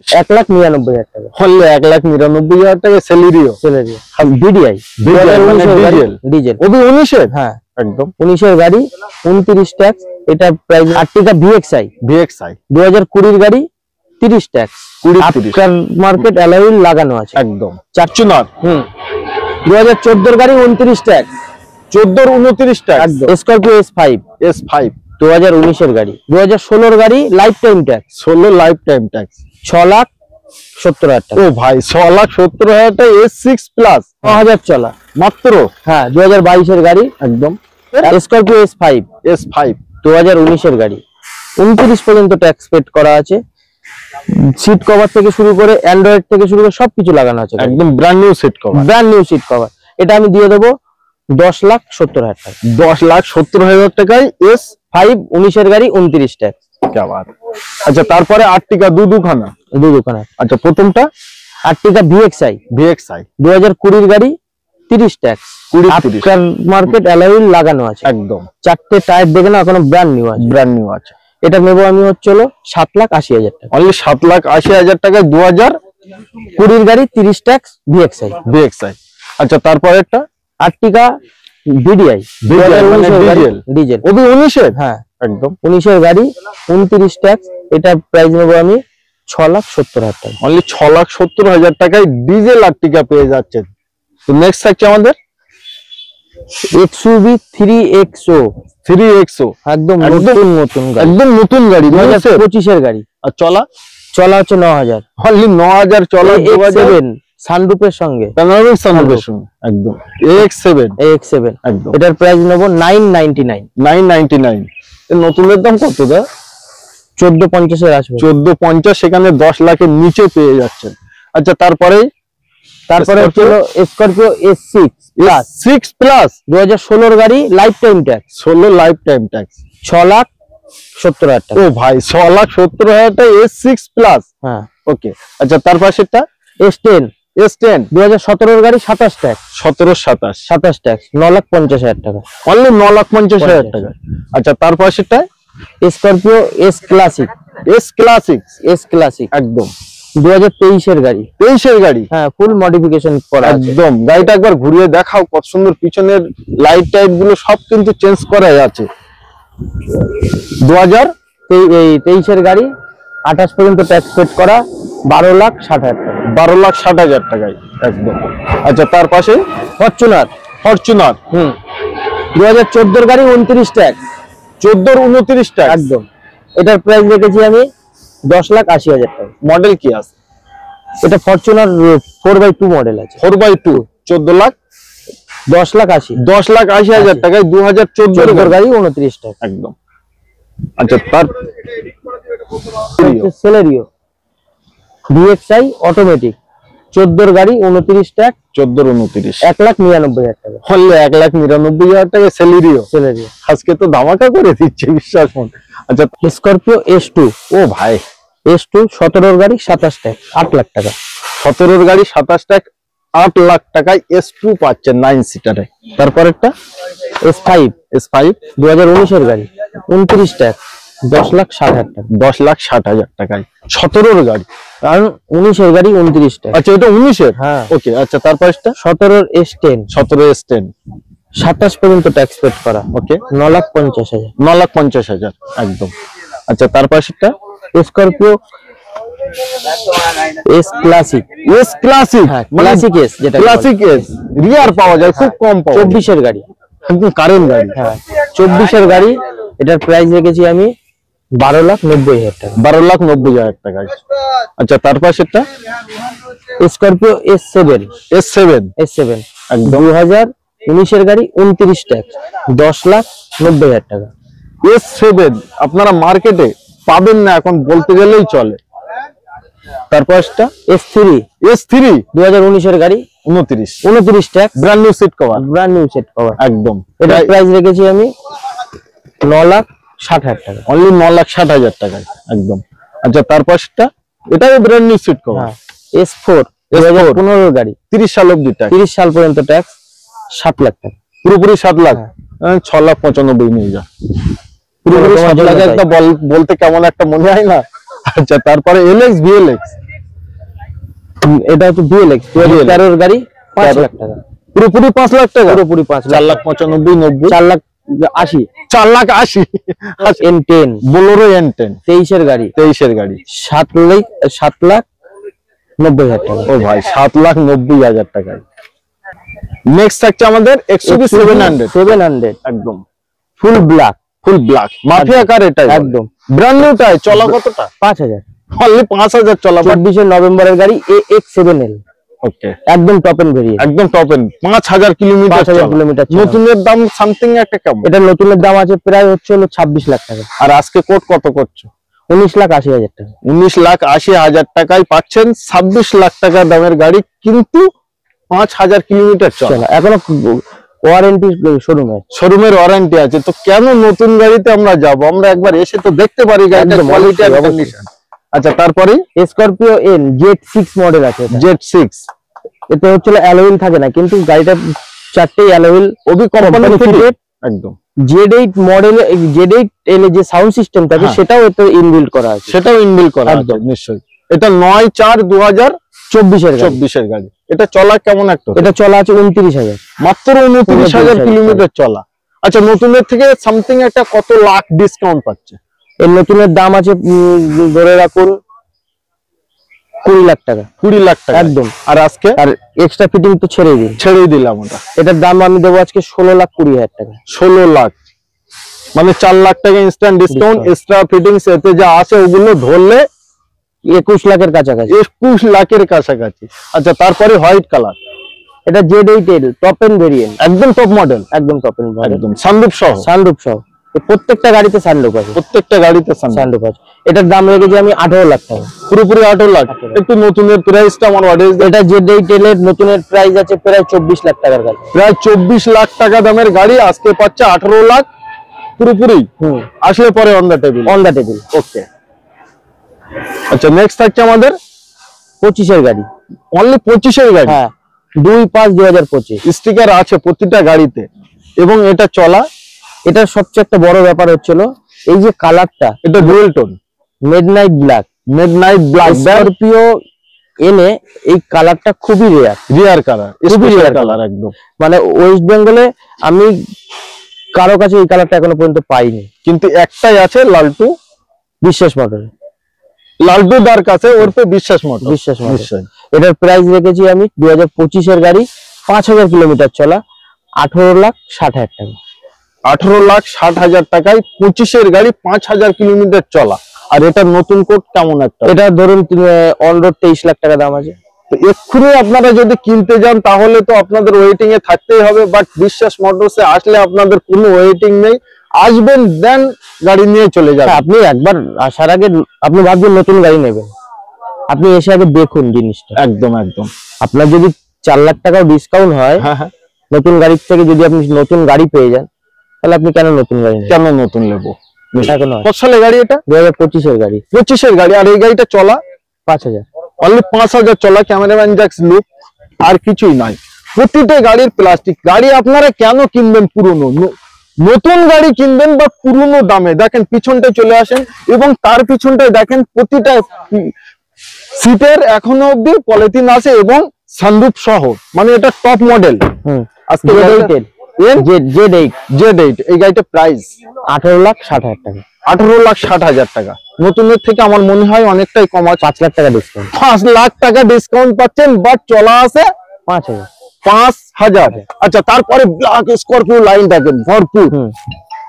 1,99,000 টাকা। হলে 1,99,000 টাকা সেলেরিও ভিডিআই ডিজেল ওবি 19 এর। হ্যাঁ একদম 19 এর গাড়ি, 29 ট্যাক্স। এটা প্রাইস আর্টিকা ভিএক্সআই 2020 এর গাড়ি, 30 ট্যাক্স। আফটার মার্কেট অ্যালয় লাগানো আছে একদম। চারচুনার 2014 এর গাড়ি, 29 ট্যাক্স। 14 29 টাকা একদম। স্করপিও S5 2019 এর গাড়ি, 2016 এর গাড়ি, life time tax 16 life time tax 6,70,000 টাকা। ও ভাই 6,70,000 টাকা S6 প্লাস 9,000 চলা মাত্র। হ্যাঁ 2022 এর গাড়ি একদম। স্করপিও S5 2019 এর গাড়ি, 29 পর্যন্ত ট্যাক্স পেড করা আছে। সিট কভার থেকে শুরু করে অ্যান্ড্রয়েড থেকে শুরু করে সবকিছু লাগানো আছে। একদম ব্র্যান্ড নিউ সিট কভার এটা আমি দিয়ে দেবো 10,70,000 টাকা। 10,70,000 টাকায় S5 19 এর গাড়ি, 29 ট্যাক্স। क्या बात। আচ্ছা তারপরে আর্টিকা দুখানা। আচ্ছা প্রথমটা আর্টিকা ভিএক্সআই 2020 এর গাড়ি, 30 ট্যাক্স। আফটার মার্কেট অ্যালয় লাগানো আছে একদম। চারটে টায়ার দেখে না, এখনো ব্র্যান্ড নিউ আছে। এটা নেবো আমি হচ্ছে 7,80,000 টাকা। অনলি 7,80,000 টাকায় 2020 এর গাড়ি, 30 ট্যাক্স ভিএক্সআই। আচ্ছা তারপরেরটা আর্টিকা ভিডিআই ডিজেল ওবি 19 এর। হ্যাঁ একদম 19 এর গাড়ি, 29 ট্যাক্স। এটা প্রাইস নেবো আমি 6,70,000 টাকা। অনলি 6,70,000 টাকায় ডিজেল আর্টিকা পেয়ে যাচ্ছেন। তো নেক্সট থাকছে আমাদের XUV 3XO একদম নতুন গাড়ি 2025 এর গাড়ি। আর চলা হচ্ছে 9,000। অনলি 9,000 চলা। সানরুফের সঙ্গে একদম AX7 একদম। এটার প্রাইস নেবো 999। নতুনের দাম কত দা? 14,50 এর আসবে। 14,50, সেখানে 10 লাখের নিচে পেয়ে যাচ্ছেন। আচ্ছা তারপরে হলো স্করপিও S6 প্লাস 2016 এর গাড়ি, life time tax 16 life time tax 6,70,000 টাকা। ও ভাই 6,70,000 টাকা S6 প্লাস। হ্যাঁ ওকে। আচ্ছা তারপর সেটা S10 2017 এর গাড়ি, 27 ট্যাক্স 27 ট্যাক্স 9,50,000 টাকা। অনলি 9,50,000 টাকা। আচ্ছা তারপর সেটা স্করপিও S ক্লাসিক একদম 2023 এর গাড়ি। হ্যাঁ ফুল মডিফিকেশন করা আছে। একদম। গাড়িটা একবার ঘুরিয়ে দেখাও, কত সুন্দর। পিছনের লাইট টাইট গুলো সব কিন্তু চেঞ্জ করা আছে। 2023 এর গাড়ি, 28 পর্যন্ত ট্যাক্স পেড করা, 12,60,000 টাকা। 12,60,000 টাকায় একদম। আচ্ছা তার পাশে ফরচুনার 2014 এর গাড়ি, 29 ট্যাক্স 29 টাকা একদম। এটার প্রাইস রেখেছি আমি 10,80,000 টাকা। মডেল কি আছে? এটা ফরচুনার 4x2 মডেল আছে। 4x2 14 লাখ 10,80,000 টাকায় 2014 এর গাড়ি, 29 টাকা একদম। আচ্ছা তার সেলেরিও ভিএক্সআই অটোমেটিক 14 এর গাড়ি, 29 ট্যাক্স 14-29 1,99,000 টাকা। হলে 1,99,000 টাকা সেলেরিও। আজকে তো ধামাকা করে দিচ্ছে, বিশ্বাস মন। আচ্ছা স্করপিও S2 ও ভাই S2 17 এর গাড়ি, 27 ট্যাক্স 8 লাখ টাকা। 17 এর গাড়ি 27 ট্যাক্স 8 লাখ টাকায় S2 পাচ্ছেন 9 সিটারে। তারপরেরটা S5 2019 এর গাড়ি, 29 ট্যাক্স 10,60,000 টাকা। 10,60,000 টাকায় 17 এর গাড়ি, কারণ 19 এর গাড়ি 29 টাকা। আচ্ছা এটা 19 এর। হ্যাঁ ওকে। আচ্ছা তারপরটা 17 এর S10 27 পর্যন্ত ট্যাক্স পেড করা। ওকে 9,50,000 একদম। আচ্ছা তারপরটা স্করপিও S ক্লাসিক যেটা ক্লাসিক S রিয়ার পাওয়া যায়, খুব কম পাওয়া যায়। 24 এর গাড়ি, একদম কারেন্ট গাড়ি। হ্যাঁ 24 এর গাড়ি। এটার প্রাইস রেখেছি আমি 12,90,000 টাকা। 12,90,000 টাকা। আচ্ছা তারপর সেটা স্করপিও S7 একদম 2019 এর গাড়ি, 29 ট্যাক্স 10,90,000 টাকা। S7 আপনারা মার্কেটে পাবেন না এখন বলতে গেলেই চলে। তারপর S3 2019 এর গাড়ি, 29 tax brand new seat cover একদম। এটার প্রাইস রেখেছি আমি 9,60,000 টাকা। অনলি 9,60,000 টাকায় একদম। আচ্ছা তারপর এটাও brand new seat cover S4 2015 এর গাড়ি, 30 সাল অবধি ট্যাক্স, 30 সাল পর্যন্ত ট্যাক্স 7 লাখ টাকা। পুরোপুরি 7 লাখ 6,95,000 নিয়ে যা। পুরোপুরি 7 লাখ একটা বলতে কেমন একটা মনে হয় না। আচ্ছা তারপরে LX VLX এটা হচ্ছে DLX 2013 এর গাড়ি, 5 লাখ টাকা, পুরোপুরি 5 লাখ টাকা, পুরোপুরি 5 lakh, 4,95,90, 4 lakh 80, 4,80,000 N10 Bolero N10 23 এর গাড়ি, 23 এর গাড়ি, 7,90,000 টাকা। ও ভাই 7,90,000 টাকায়। নেক্সট থাকছে আমাদের XUV 700 একদম ফুল ব্ল্যাক, মাফিয়া কার, এটা একদম ব্র্যান্ড নিউ টাই। চলা কতটা? 5,000, অনলি 5,000 চলা। 24 নভেম্বরের গাড়ি, AX7L, ওকে, একদম টপ এন্ড ভেরিয়েন্ট, একদম টপ এন্ড, 5,000 কিলোমিটার 5,000 কিলোমিটার। নতুনের দাম সামথিং একটা কেমন? এটা নতুনের দাম আছে প্রায় হচ্ছে 26 লাখ টাকা। আর আজকে কোট কত করছো? 19,80,000 টাকা। 19,80,000 টাকায় পাচ্ছেন 26 লাখ টাকা দামের গাড়ি, কিন্তু 5,000 কিলোমিটার চলা। এখনো ওয়ারেন্টি শোরুমের ওয়ারেন্টি আছে। তো কেন নতুন গাড়িতে আমরা যাব? আমরা একবার এসে তো দেখতে পারি গাড়িটার কোয়ালিটি আর কন্ডিশন। আচ্ছা, তারপরে স্করপিও এন Z6 মডেল আছে, Z6। এতে হচ্ছে অ্যালয় হুইল থাকে না, কিন্তু গাড়িটা 4টেই অ্যালয় হুইল, ওবি কোম্পানি ফিটেড একদম। Z8 মডেলে Z8L এর যে সাউন্ড সিস্টেম থাকে সেটাও এতে ইনবিল্ট করা আছে, সেটাও ইনবিল্ট করা আছে নিশ্চয়ই। এটা 9/4/2024 এর গাড়ি। এটা চলা কেমন একটা? এটা চলা আছে 29,000, মাত্র 29,000 কিলোমিটার চলা। আচ্ছা, নতুনের থেকে সামথিং একটা কত লাখ ডিসকাউন্ট পাচ্ছে? এর নতুনের দাম আছে ধরে রাখুন 20 লাখ টাকা, 20 লাখ টাকা একদম। আর আজকে আর এক্সট্রা ফিটিং তো ছেড়েই দিলাম ওটা। এটার দাম আমি দেবো আজকে 16,20,000 টাকা। 16 লাখ মানে 4 লাখ টাকা ইনস্ট্যান্ট ডিসকাউন্ট। এক্সট্রা ফিটিংস এতে যা আছে ওগুলো ধরলে 21 লাখের কাছাকাছি, 21 লাখের কাছাকাছি। আচ্ছা, তারপরে হোয়াইট কালার, এটা Z8L টপ এন্ড ভেরিয়েন্ট, একদম টপ মডেল, একদম টপ এন্ড, একদম সানরুফ সহ। প্রত্যেকটা গাড়িতে সানরুফ আছে, প্রত্যেকটা গাড়িতে সানরুফ আছে। এটার দাম রেখেছি আমি 18 লাখ টাকা, পুরোপুরি 18 লাখ। একটু নতুনের প্রাইসটা আমার অডিয়েন্স, এটা Z8L এর নতুনের প্রাইস আছে প্রায় 24 লাখ টাকার গাড়ি, প্রায় 24 লাখ টাকা দামের গাড়ি আজকে পাচ্ছে 18 লাখ পুরোপুরি। আসলে পরে অন দা টেবিল, ওকে। আচ্ছা, নেক্সট থাকছে আমাদের 25 এর গাড়ি, অনলি 25 এর গাড়ি। হ্যাঁ, 2/5/2025 স্টিকার আছে প্রতিটা গাড়িতে এবং এটা চলা। এটার সবচেয়ে একটা বড় ব্যাপার হচ্ছিল এই যে কালারটা, এটা dual tone midnight black. Scorpio এনে এই কালারটা খুবই রেয়ার কালার, একদম। মানে ওয়েস্ট বেঙ্গলে আমি কারো কাছে এই কালারটা এখনো পর্যন্ত পাইনি, কিন্তু একটাই আছে, লালটু বিশ্বাস মডেল, লালটু দার কাছে ওর পে বিশ্বাস মডেল। এটার প্রাইস রেখেছি আমি 2025 এর গাড়ি, 5,000 কিলোমিটার চলা, 18,60,000 টাকা। 18,60,000 টাকায় 25 এর গাড়ি, 5,000 কিলোমিটার চলা। আর এটা নতুন কোড কেমন একটা? এটা ধরুন অন রোড 23 লাখ টাকা দাম আছে। তো এক্ষুনি আপনারা যদি কিনতে যান তাহলে তো আপনাদের ওয়েটিং এ থাকতেই হবে, বাট বিশ্বাস মোটরসে আসলে আপনাদের কোনো ওয়েটিং নেই। আসবেন, দেন গাড়ি নিয়ে চলে যাবেন। আপনি একবার আসার আগে আপনি ভাবছেন নতুন গাড়ি নেবেন, আপনি এসে আগে দেখুন জিনিসটা, একদম। আপনার যদি 4 লাখ টাকাও ডিসকাউন্ট হয় নতুন গাড়ির থেকে, যদি আপনি নতুন গাড়ি পেয়ে যান, তাহলে আপনি কেন নতুন গাড়ি নেবো? কত সালের গাড়ি এটা? 2025 এর গাড়ি, 25 এর গাড়ি। আর এই গাড়িটা চলা 5,000, অনলি 5,000 চলা। ক্যামেরাম্যান জ্যাক্স লুক, আর কিছুই নাই। প্রতিটা গাড়ির প্লাস্টিক। গাড়ি আপনারা কেন কিনবেন পুরনো? নতুন গাড়ি কিনবেন বা পুরনো দামে? দেখেন পিছনটায় চলে আসেন এবং তার পিছনটায় দেখেন প্রতিটা সিটের এখনো অব্দি পলিথিন আছে এবং সানরুফ সহ, মানে এটা টপ মডেল। আজকে Z8 এই গাড়িটা প্রাইস 18,60,000 টাকা, 18,60,000 টাকা। নতুনের থেকে আমার মনে হয় অনেকটাই কম আছে। 5 লাখ টাকা ডিসকাউন্ট, 5 লাখ টাকা ডিসকাউন্ট পাচ্ছেন, বাট চলা আছে 5,000। আচ্ছা, তারপরে ব্ল্যাক স্করপিও লাইন দেখেন ভরপুর।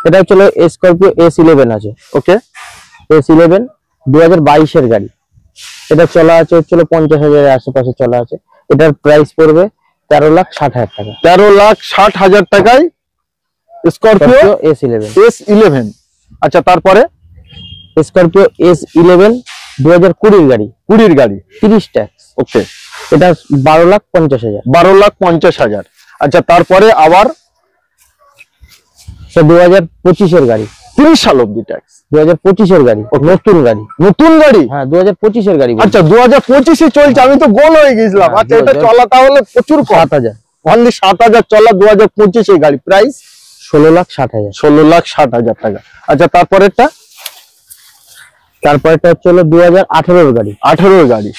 এটা হচ্ছে স্করপিও S11 আছে, ওকে। S11 2022 এর গাড়ি, এটা চলা আছে হচ্ছিল 50,000 এর আশেপাশে চলা আছে। এটার প্রাইস পড়বে 13,60,000 টাকা, 13,60,000 টাকায় স্করপিও S11। আচ্ছা, তারপরে স্করপিও S11 2020 এর গাড়ি, 30 ট্যাক্স, ওকে। এটা 12,50,000, 12,50,000। আচ্ছা, তারপরে আবার 2025 এর গাড়ি, 30 সাল অব্দি ট্যাক্স, 2025 এর গাড়ি, নতুন গাড়ি, হ্যাঁ 2025 এর গাড়ি। আচ্ছা, 2025 চলছে, আমি তো গোল হয়ে গেছিলাম। আচ্ছা, এটা চলা তাহলে প্রচুর 7,000, অনলি 7,000 চলা 2025 এর গাড়ি, প্রাইস 16,60,000, 16,60,000 টাকা। আচ্ছা, তারপরেরটা হচ্ছে 2018 এর গাড়ি, 18 এর গাড়ি,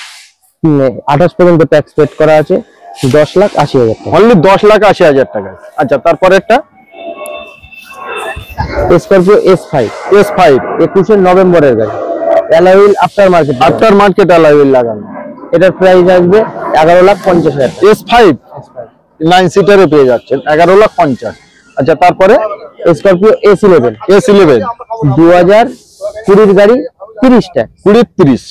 28 পর্যন্ত ট্যাক্স পেড করা আছে, 10,80,000 টাকা। অনলি 10,80,000 টাকায়। আচ্ছা, তারপরেরটা স্করপিও S5, 21 নভেম্বরের গাড়ি, alloy wheel after market alloy wheel লাগানো। এটার প্রাইস আসবে 11,50,000 টাকা। S5 9 সিটারে পেয়ে যাচ্ছেন 11,50,000। আচ্ছা, তারপরে স্করপিও S11, 2020 গাড়ি, 30 ট্যাক্স, 20-30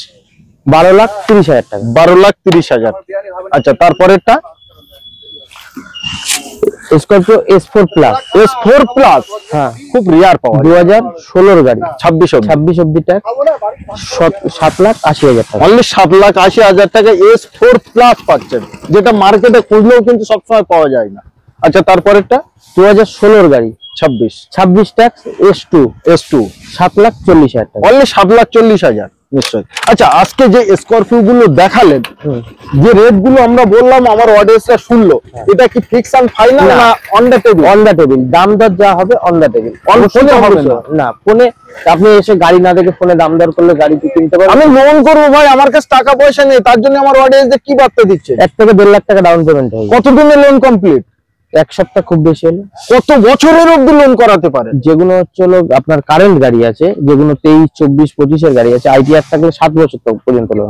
12,30,000 টাকা। 12,30,000। আচ্ছা, তারপরেরটা Scorpio S4 plus, S4 plus, হ্যাঁ, খুব রিয়ার পাওয়া যায়। 2016 গাড়ি, 26 অব্দি ট্যাক্স, 7,80,000 টাকা। অনলি 7,80,000 টাকা S4 প্লাস পাচ্ছেন, যেটা মার্কেটে খুঁজলেও কিন্তু সবসময় পাওয়া যায় না। আচ্ছা, তারপরেরটা 2016 গাড়ি, 26 ট্যাক্স, S2, 7,40,000 টাকা। অনলি 7,40,000 নিশ্চয়। আচ্ছা, আজকে যে স্করপিও গুলো দেখালেন, যে রেট গুলো আমরা বললাম, আমার অডিয়েন্সরা শুনলো, এটা কি ফিক্স এন্ড ফাইনাল না on the table? On the table, দাম দর যা হবে অন দা টেবিল। ফোনে হবে না, ফোনে আপনি এসে গাড়ি না দেখে ফোনে দাম দর করলে গাড়ি কিনতে পারবেন। আমি লোন করবো ভাই, আমার কাছে টাকা পয়সা নেই, তার জন্য আমার অডিয়েন্সদের কি বার্তা দিচ্ছে? 1 থেকে 1.5 লাখ টাকা ডাউন পেমেন্ট হবে। কতদিনে লোন কমপ্লিট? 1 সপ্তাহ খুব বেশি হলে। কত বছরের অবধি লোন করাতে পারে? যেগুলো হচ্ছে আপনার কারেন্ট গাড়ি আছে, যেগুলো 23, 24, 25 এর গাড়ি আছে, ITR থাকলে 7 বছর পর্যন্ত লোন।